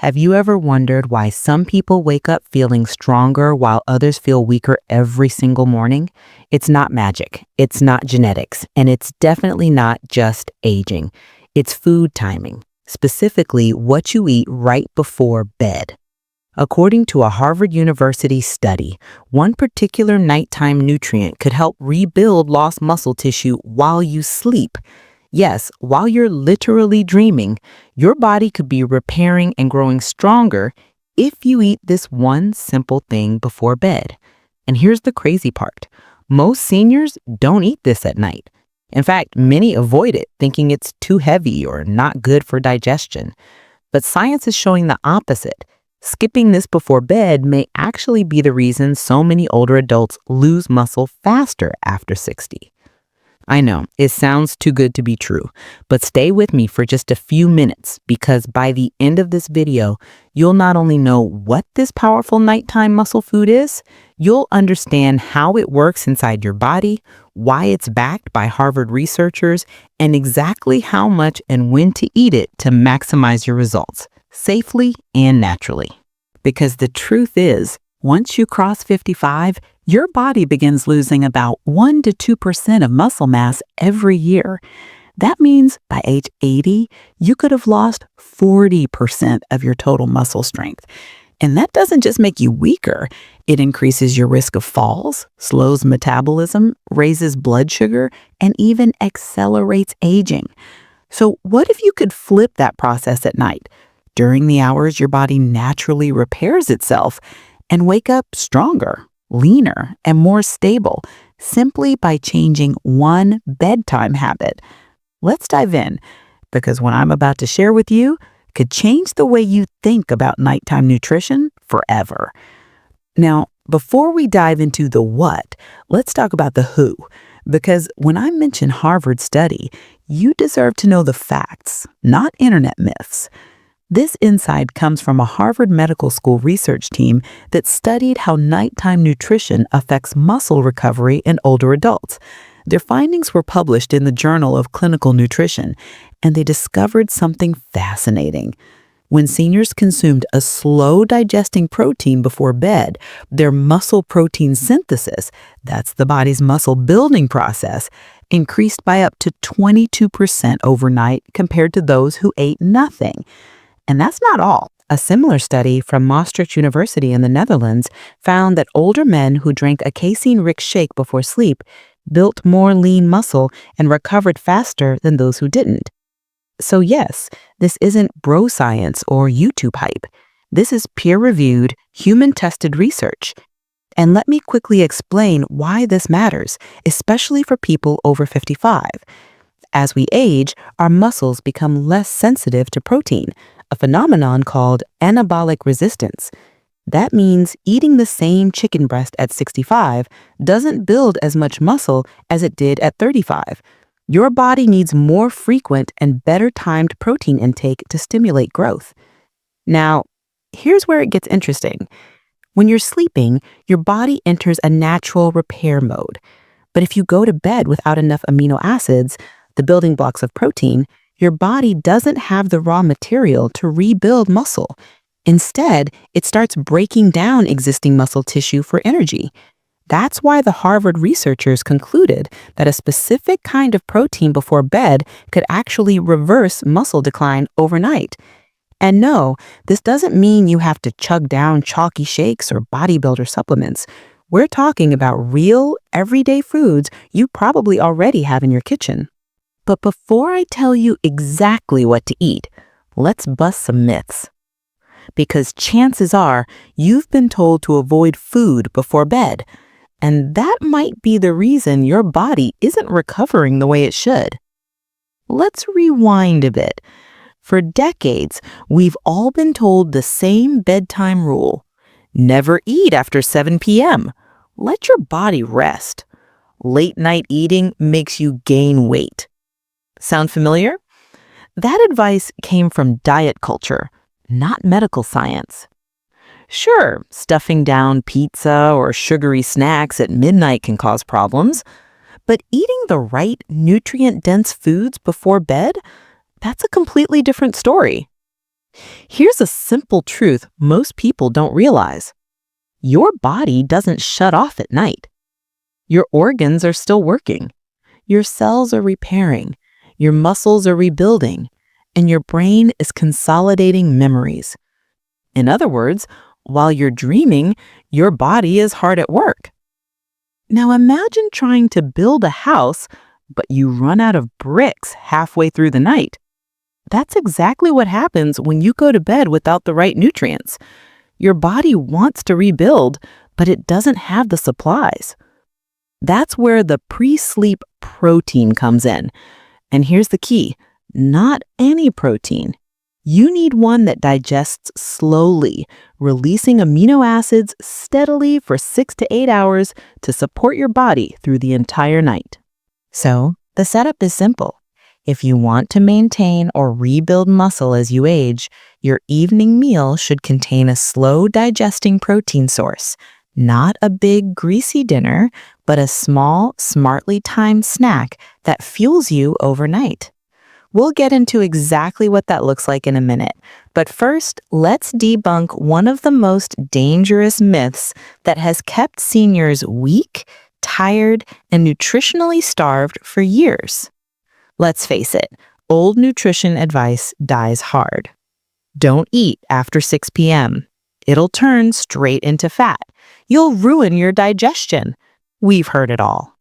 Have you ever wondered why some people wake up feeling stronger while others feel weaker every single morning? It's not magic, it's not genetics, and it's definitely not just aging. It's food timing, specifically what you eat right before bed. According to a Harvard University study, one particular nighttime nutrient could help rebuild lost muscle tissue while you sleep. Yes, while you're literally dreaming, your body could be repairing and growing stronger if you eat this one simple thing before bed. And here's the crazy part. Most seniors don't eat this at night. In fact, many avoid it, thinking it's too heavy or not good for digestion. But science is showing the opposite. Skipping this before bed may actually be the reason so many older adults lose muscle faster after 60. I know, it sounds too good to be true, but stay with me for just a few minutes because by the end of this video, you'll not only know what this powerful nighttime muscle food is, you'll understand how it works inside your body, why it's backed by Harvard researchers, and exactly how much and when to eat it to maximize your results, safely and naturally. Because the truth is, once you cross 55, your body begins losing about 1 to 2% of muscle mass every year. That means by age 80, you could have lost 40% of your total muscle strength. And that doesn't just make you weaker. It increases your risk of falls, slows metabolism, raises blood sugar, and even accelerates aging. So what if you could flip that process at night? During the hours your body naturally repairs itself and wake up stronger, leaner, and more stable simply by changing one bedtime habit. Let's dive in, because what I'm about to share with you could change the way you think about nighttime nutrition forever. Now, before we dive into the what, let's talk about the who, because when I mention Harvard study, you deserve to know the facts, not internet myths. This insight comes from a Harvard Medical School research team that studied how nighttime nutrition affects muscle recovery in older adults. Their findings were published in the Journal of Clinical Nutrition, and they discovered something fascinating. When seniors consumed a slow-digesting protein before bed, their muscle protein synthesis, that's the body's muscle building process, increased by up to 22% overnight compared to those who ate nothing. And that's not all. A similar study from Maastricht University in the Netherlands found that older men who drank a casein-rich shake before sleep built more lean muscle and recovered faster than those who didn't. So yes, this isn't bro science or YouTube hype. This is peer-reviewed, human-tested research. And let me quickly explain why this matters, especially for people over 55. As we age, our muscles become less sensitive to protein, a phenomenon called anabolic resistance. That means eating the same chicken breast at 65 doesn't build as much muscle as it did at 35. Your body needs more frequent and better timed protein intake to stimulate growth. Now, here's where it gets interesting. When you're sleeping, your body enters a natural repair mode. But if you go to bed without enough amino acids, the building blocks of protein, your body doesn't have the raw material to rebuild muscle. Instead, it starts breaking down existing muscle tissue for energy. That's why the Harvard researchers concluded that a specific kind of protein before bed could actually reverse muscle decline overnight. And no, this doesn't mean you have to chug down chalky shakes or bodybuilder supplements. We're talking about real, everyday foods you probably already have in your kitchen. But before I tell you exactly what to eat, let's bust some myths. Because chances are you've been told to avoid food before bed, and that might be the reason your body isn't recovering the way it should. Let's rewind a bit. For decades, we've all been told the same bedtime rule. Never eat after 7 p.m. Let your body rest. Late night eating makes you gain weight. Sound familiar? That advice came from diet culture, not medical science. Sure, stuffing down pizza or sugary snacks at midnight can cause problems, but eating the right nutrient-dense foods before bed, that's a completely different story. Here's a simple truth most people don't realize. Your body doesn't shut off at night. Your organs are still working. Your cells are repairing. Your muscles are rebuilding. And your brain is consolidating memories. In other words, while you're dreaming, your body is hard at work. Now imagine trying to build a house, but you run out of bricks halfway through the night. That's exactly what happens when you go to bed without the right nutrients. Your body wants to rebuild, but it doesn't have the supplies. That's where the pre-sleep protein comes in. And here's the key, not any protein. You need one that digests slowly, releasing amino acids steadily for 6 to 8 hours to support your body through the entire night. So, the setup is simple. If you want to maintain or rebuild muscle as you age, your evening meal should contain a slow digesting protein source, not a big greasy dinner, but a small, smartly timed snack that fuels you overnight. We'll get into exactly what that looks like in a minute, but first, let's debunk one of the most dangerous myths that has kept seniors weak, tired, and nutritionally starved for years. Let's face it, old nutrition advice dies hard. Don't eat after 6 p.m. It'll turn straight into fat. You'll ruin your digestion. We've heard it all.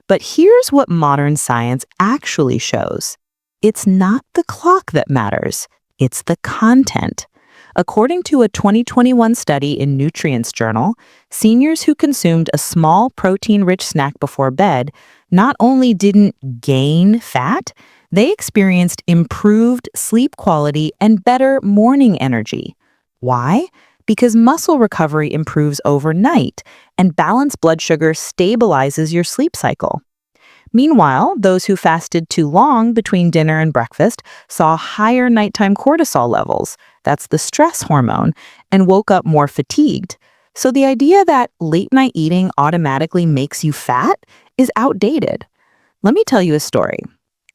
But here's what modern science actually shows. It's not the clock that matters, it's the content. According to a 2021 study in Nutrients Journal, seniors who consumed a small protein-rich snack before bed not only didn't gain fat, they experienced improved sleep quality and better morning energy. Why? Because muscle recovery improves overnight and balanced blood sugar stabilizes your sleep cycle. Meanwhile, those who fasted too long between dinner and breakfast saw higher nighttime cortisol levels, that's the stress hormone, and woke up more fatigued. So the idea that late-night eating automatically makes you fat is outdated. Let me tell you a story.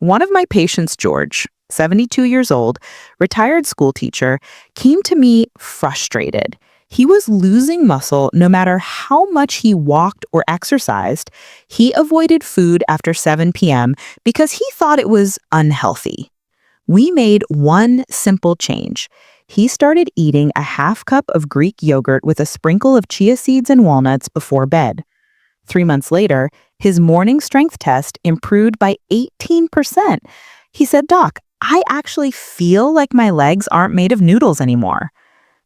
One of my patients, George, 72 years old, retired school teacher, came to me frustrated. He was losing muscle no matter how much he walked or exercised. He avoided food after 7 p.m. because he thought it was unhealthy. We made one simple change. He started eating a half cup of Greek yogurt with a sprinkle of chia seeds and walnuts before bed. 3 months later, his morning strength test improved by 18%. He said, "Doc, I actually feel like my legs aren't made of noodles anymore."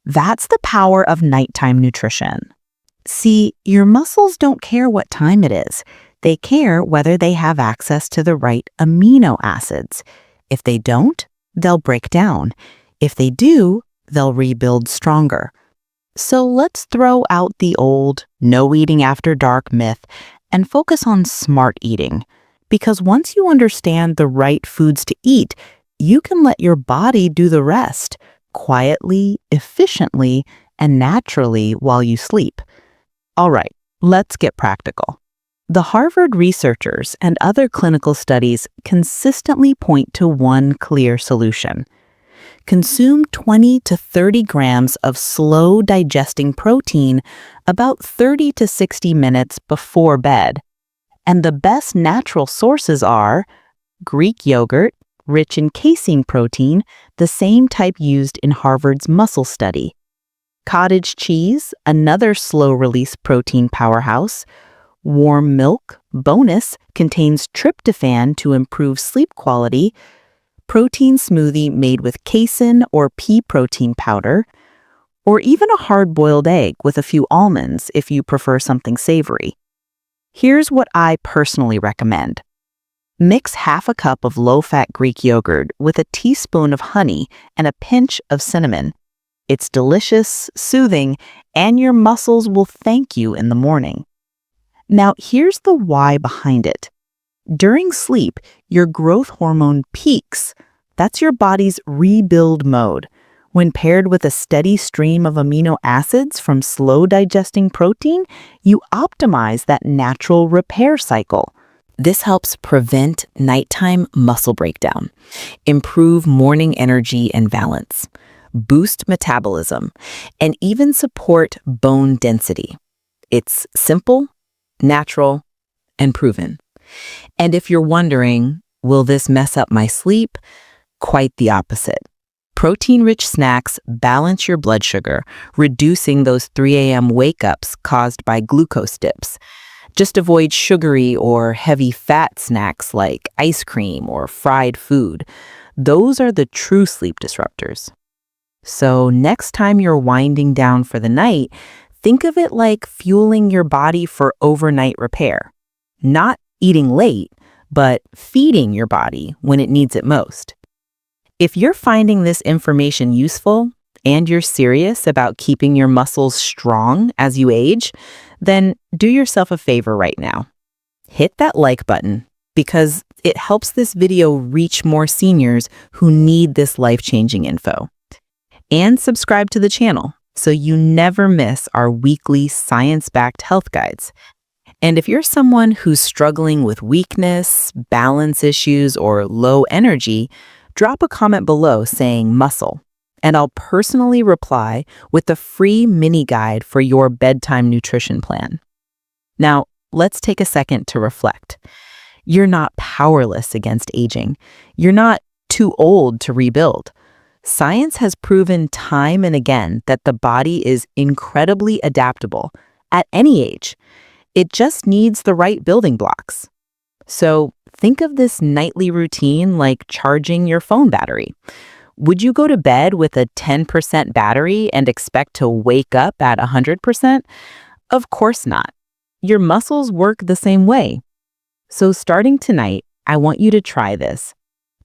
That's the power of nighttime nutrition. See, your muscles don't care what time it is. They care whether they have access to the right amino acids. If they don't, they'll break down. If they do, they'll rebuild stronger. So let's throw out the old no eating after dark myth and focus on smart eating. Because once you understand the right foods to eat, you can let your body do the rest, quietly, efficiently, and naturally while you sleep. All right, let's get practical. The Harvard researchers and other clinical studies consistently point to one clear solution. Consume 20 to 30 grams of slow digesting protein about 30 to 60 minutes before bed. And the best natural sources are Greek yogurt, rich in casein protein, the same type used in Harvard's muscle study. Cottage cheese, another slow-release protein powerhouse. Warm milk, bonus, contains tryptophan to improve sleep quality. Protein smoothie made with casein or pea protein powder. Or even a hard-boiled egg with a few almonds if you prefer something savory. Here's what I personally recommend. Mix half a cup of low-fat Greek yogurt with a teaspoon of honey and a pinch of cinnamon. It's delicious, soothing, and your muscles will thank you in the morning. Now, here's the why behind it. During sleep, your growth hormone peaks. That's your body's rebuild mode. When paired with a steady stream of amino acids from slow digesting protein, you optimize that natural repair cycle. This helps prevent nighttime muscle breakdown, improve morning energy and balance. boost metabolism, and even support bone density. It's simple, natural, and proven. And if you're wondering, will this mess up my sleep? Quite the opposite. Protein-rich snacks balance your blood sugar, reducing those 3 a.m. wake-ups caused by glucose dips. Just avoid sugary or heavy fat snacks like ice cream or fried food. Those are the true sleep disruptors. So next time you're winding down for the night, think of it like fueling your body for overnight repair. Not eating late, but feeding your body when it needs it most. If you're finding this information useful and you're serious about keeping your muscles strong as you age, then do yourself a favor right now. Hit that like button because it helps this video reach more seniors who need this life-changing info. And subscribe to the channel so you never miss our weekly science-backed health guides. And if you're someone who's struggling with weakness, balance issues, or low energy, drop a comment below saying muscle, and I'll personally reply with the free mini guide for your bedtime nutrition plan. Now, let's take a second to reflect. You're not powerless against aging. You're not too old to rebuild. Science has proven time and again that the body is incredibly adaptable at any age. It just needs the right building blocks. So think of this nightly routine like charging your phone battery. Would you go to bed with a 10% battery and expect to wake up at 100%? Of course not. Your muscles work the same way. So starting tonight, I want you to try this.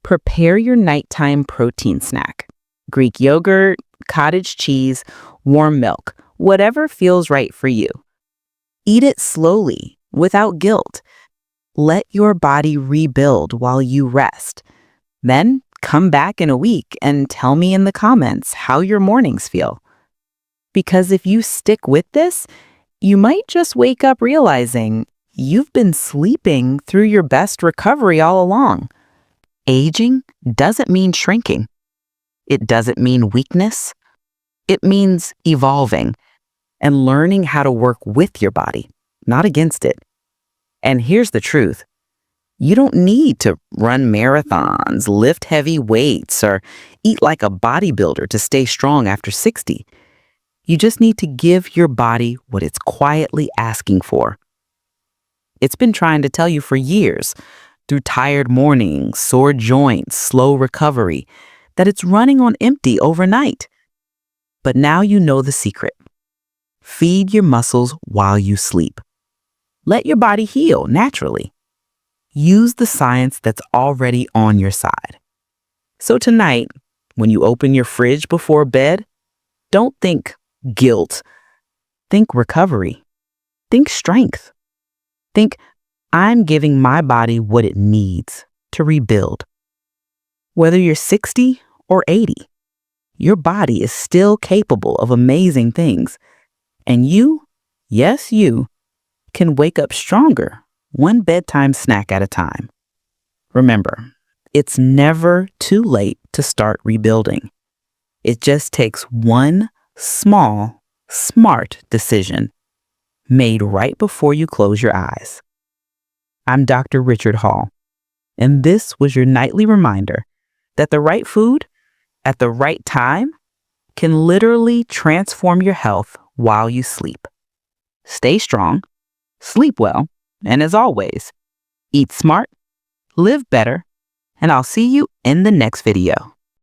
Prepare your nighttime protein snack. Greek yogurt, cottage cheese, warm milk, whatever feels right for you. Eat it slowly, without guilt. Let your body rebuild while you rest. Then come back in a week and tell me in the comments how your mornings feel. Because if you stick with this, you might just wake up realizing you've been sleeping through your best recovery all along. Aging doesn't mean shrinking. It doesn't mean weakness. It means evolving and learning how to work with your body, not against it. And here's the truth. You don't need to run marathons, lift heavy weights, or eat like a bodybuilder to stay strong after 60. You just need to give your body what it's quietly asking for. It's been trying to tell you for years, through tired mornings, sore joints, slow recovery, that it's running on empty overnight. But now you know the secret. Feed your muscles while you sleep. Let your body heal naturally. Use the science that's already on your side. So tonight, when you open your fridge before bed, don't think guilt. Think recovery. Think strength. Think, I'm giving my body what it needs to rebuild. Whether you're 60 or 80, your body is still capable of amazing things. And you, yes, you, can wake up stronger, one bedtime snack at a time. Remember, it's never too late to start rebuilding. It just takes one small, smart decision made right before you close your eyes. I'm Dr. Richard Hall, and this was your nightly reminder that the right food at the right time can literally transform your health while you sleep. Stay strong, sleep well, and as always, eat smart, live better, and I'll see you in the next video.